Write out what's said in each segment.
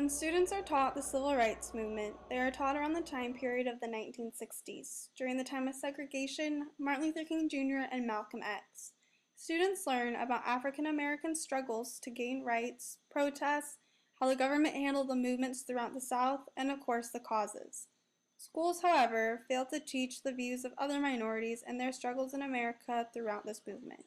When students are taught the civil rights movement, they are taught around the time period of the 1960s, during the time of segregation, Martin Luther King Jr., and Malcolm X. Students learn about African American struggles to gain rights, protests, how the government handled the movements throughout the South, and of course the causes. Schools, however, fail to teach the views of other minorities and their struggles in America throughout this movement.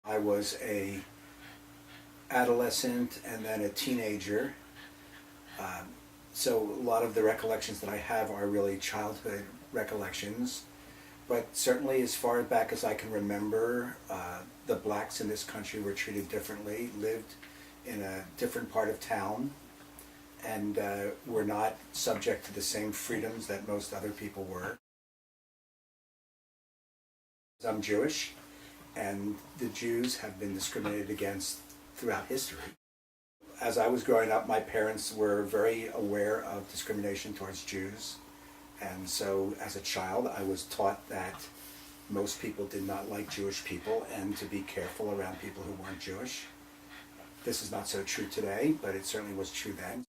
I was a adolescent and then a teenager. So a lot of the recollections that I have are really childhood recollections. But certainly as far back as I can remember, the blacks in this country were treated differently, lived in a different part of town, and were not subject to the same freedoms that most other people were. I'm Jewish, and the Jews have been discriminated against throughout history. As I was growing up, my parents were very aware of discrimination towards Jews, and so as a child I was taught that most people did not like Jewish people and to be careful around people who weren't Jewish. This is not so true today, but it certainly was true then.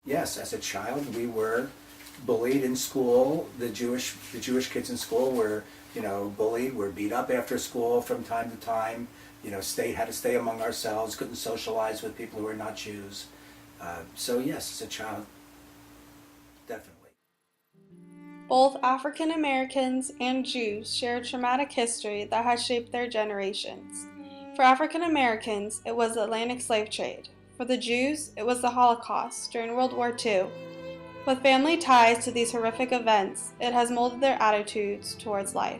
Yes, as a child we were bullied in school. The Jewish kids in school were, bullied, were beat up after school from time to time. Had to stay among ourselves, couldn't socialize with people who were not Jews. So yes, as a child, definitely. Both African Americans and Jews share a traumatic history that has shaped their generations. For African Americans, it was the Atlantic slave trade. For the Jews, it was the Holocaust during World War II. With family ties to these horrific events, it has molded their attitudes towards life.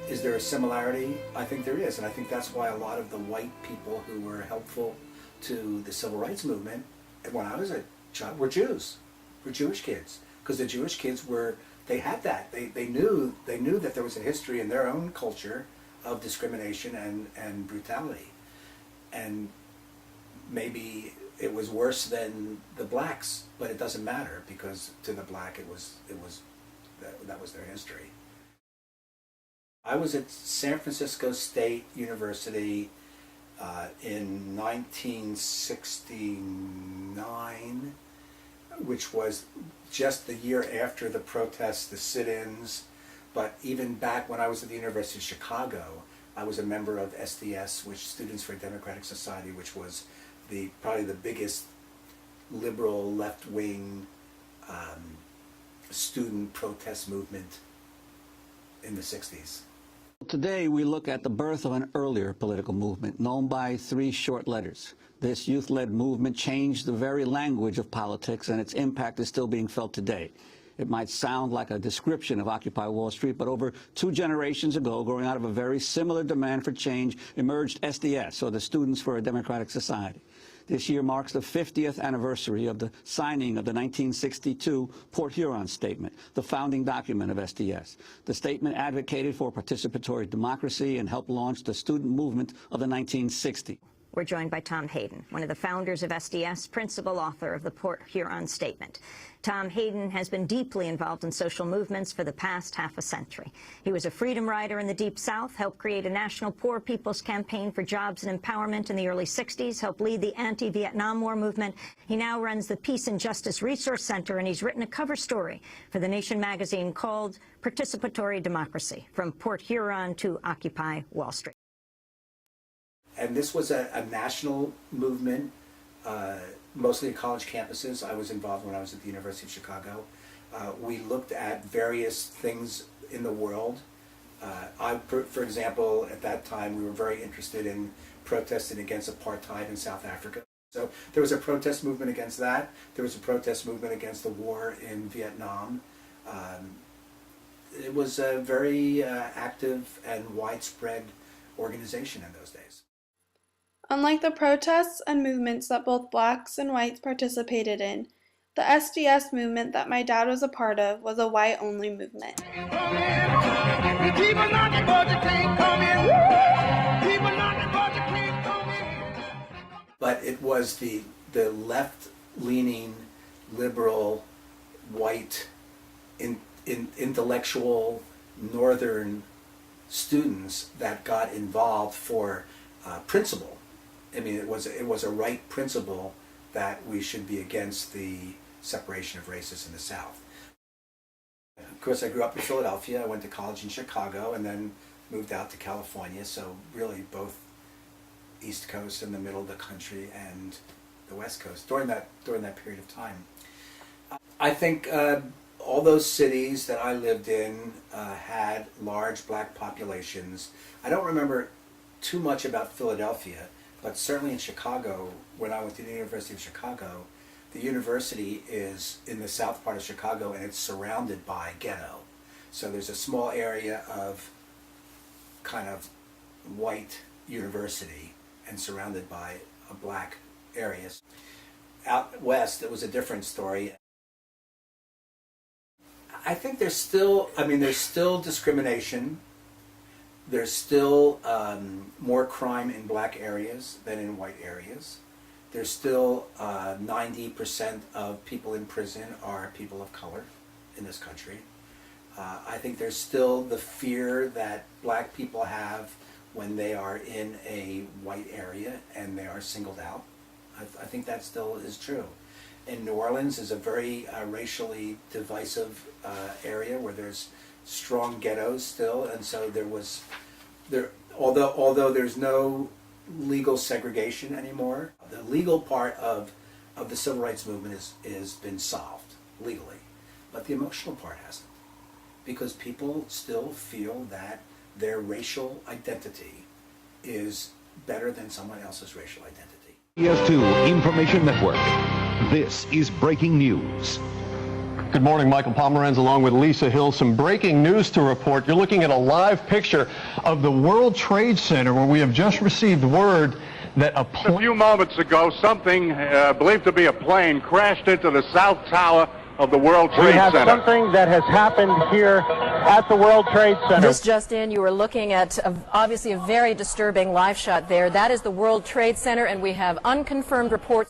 Is there a similarity? I think there is, and I think that's why a lot of the white people who were helpful to the civil rights movement when I was a child were Jews, were Jewish kids, because the Jewish kids they had that. They knew that there was a history in their own culture of discrimination and brutality, and maybe it was worse than the blacks, but it doesn't matter because to the black that was their history. I was at San Francisco State University in 1969, which was just the year after the protests, the sit-ins. But even back when I was at the University of Chicago, I was a member of SDS, which Students for a Democratic Society, which was probably the biggest liberal left-wing student protest movement in the 60s. Today we look at the birth of an earlier political movement known by 3 short letters. This youth-led movement changed the very language of politics, and its impact is still being felt today. It might sound like a description of Occupy Wall Street, but over 2 generations ago, growing out of a very similar demand for change, emerged SDS, or the Students for a Democratic Society. This year marks the 50th anniversary of the signing of the 1962 Port Huron Statement, the founding document of SDS. The statement advocated for participatory democracy and helped launch the student movement of the 1960s. We're joined by Tom Hayden, one of the founders of SDS, principal author of the Port Huron Statement. Tom Hayden has been deeply involved in social movements for the past half a century. He was a freedom rider in the Deep South, helped create a national poor people's campaign for jobs and empowerment in the early 60s, helped lead the anti-Vietnam War movement. He now runs the Peace and Justice Resource Center, and he's written a cover story for The Nation magazine called Participatory Democracy, From Port Huron to Occupy Wall Street. And this was a national movement, mostly at college campuses. I was involved when I was at the University of Chicago. We looked at various things in the world. For example, at that time, we were very interested in protesting against apartheid in South Africa. So there was a protest movement against that. There was a protest movement against the war in Vietnam. It was a very active and widespread organization in those days. Unlike the protests and movements that both blacks and whites participated in, the SDS movement that my dad was a part of was a white-only movement. But it was the left-leaning, liberal, white, intellectual, northern students that got involved for principle. I mean, it was a right principle that we should be against the separation of races in the South. Of course, I grew up in Philadelphia. I went to college in Chicago and then moved out to California. So really both East Coast and the middle of the country and the West Coast during that period of time. I think all those cities that I lived in had large black populations. I don't remember too much about Philadelphia, but certainly in Chicago, when I went to the University of Chicago, the university is in the south part of Chicago and it's surrounded by ghetto. So there's a small area of kind of white university and surrounded by a black area. Out west, it was a different story. I think there's still discrimination. There's still more crime in black areas than in white areas. There's still 90% of people in prison are people of color in this country. I think there's still the fear that black people have when they are in a white area and they are singled out. I think that still is true. In New Orleans is a very racially divisive area where there's strong ghettos still, and so although there's no legal segregation anymore, the legal part of the civil rights movement is been solved legally, but the emotional part hasn't, because people still feel that their racial identity is better than someone else's racial identity. ES2 Information Network. This is breaking news. Good morning, Michael Pomeranz along with Lisa Hill. Some breaking news to report. You're looking at a live picture of the World Trade Center where we have just received word that a few moments ago, something believed to be a plane crashed into the South Tower of the World Trade Center. We have something that has happened here at the World Trade Center. Just in, you were looking at obviously a very disturbing live shot there. That is the World Trade Center, and we have unconfirmed reports.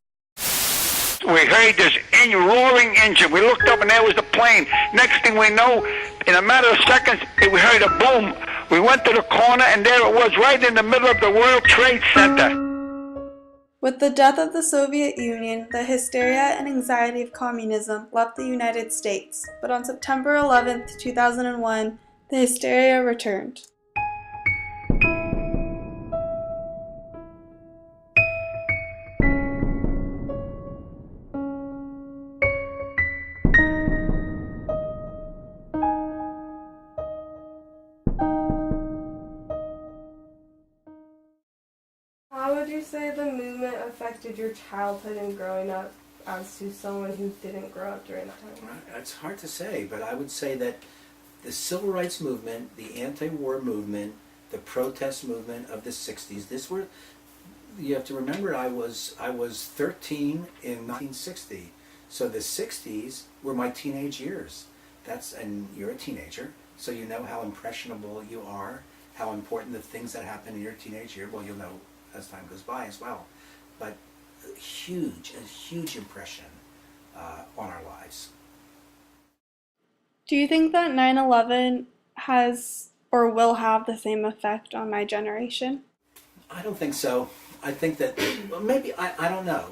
We heard this roaring engine. We looked up and there was the plane. Next thing we know, in a matter of seconds, we heard a boom. We went to the corner and there it was, right in the middle of the World Trade Center. With the death of the Soviet Union, the hysteria and anxiety of communism left the United States, but on September 11, 2001, the hysteria returned. How would you say the movement affected your childhood and growing up as to someone who didn't grow up during that time? It's hard to say, but I would say that the civil rights movement, the anti-war movement, the protest movement of the 60s, you have to remember I was 13 in 1960. So the 60s were my teenage years. And you're a teenager, so you know how impressionable you are, how important the things that happen in your teenage year, well, you'll know as time goes by as well. But a huge impression on our lives. Do you think that 9/11 has or will have the same effect on my generation? I don't think so. I think that maybe, I don't know.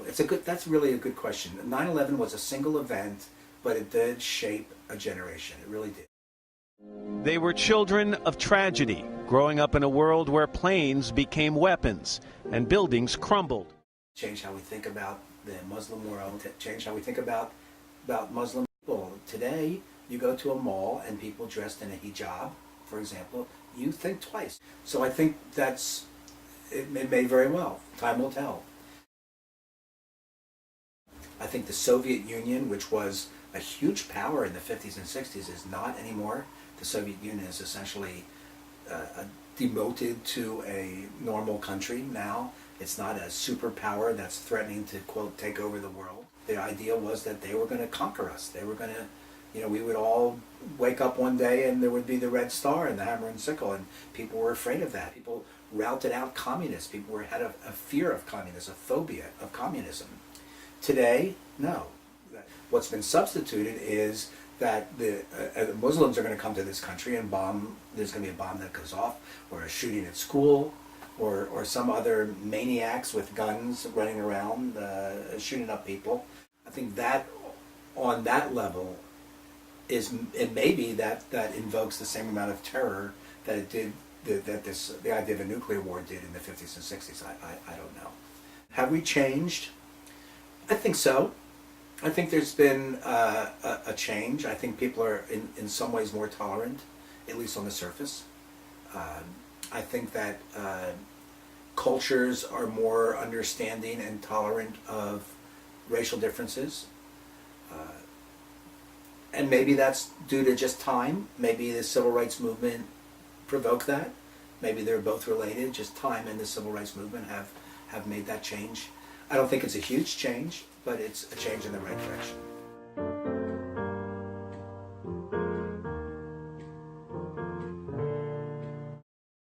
That's really a good question. 9/11 was a single event, but it did shape a generation. It really did. They were children of tragedy, growing up in a world where planes became weapons and buildings crumbled. Change how we think about the Muslim world, change how we think about Muslim people. Today, you go to a mall and people dressed in a hijab, for example, you think twice. So I think it may very well. Time will tell. I think the Soviet Union, which was a huge power in the 50s and 60s, is not anymore. The Soviet Union is essentially demoted to a normal country now. It's not a superpower that's threatening to, quote, take over the world. The idea was that they were going to conquer us. They were going to, we would all wake up one day and there would be the red star and the hammer and sickle, and people were afraid of that. People routed out communists. People had a fear of communism, a phobia of communism. Today, no. What's been substituted is that the Muslims are going to come to this country and bomb. There's going to be a bomb that goes off, or a shooting at school, or some other maniacs with guns running around shooting up people. I think that on that level it may be that invokes the same amount of terror that it did the idea of a nuclear war did in the 50s and 60s. I don't know. Have we changed? I think so. I think there's been a change. I think people are in some ways more tolerant, at least on the surface. I think that cultures are more understanding and tolerant of racial differences. And maybe that's due to just time. Maybe the civil rights movement provoked that. Maybe they're both related. Just time and the civil rights movement have made that change. I don't think it's a huge change, but it's a change in the right direction.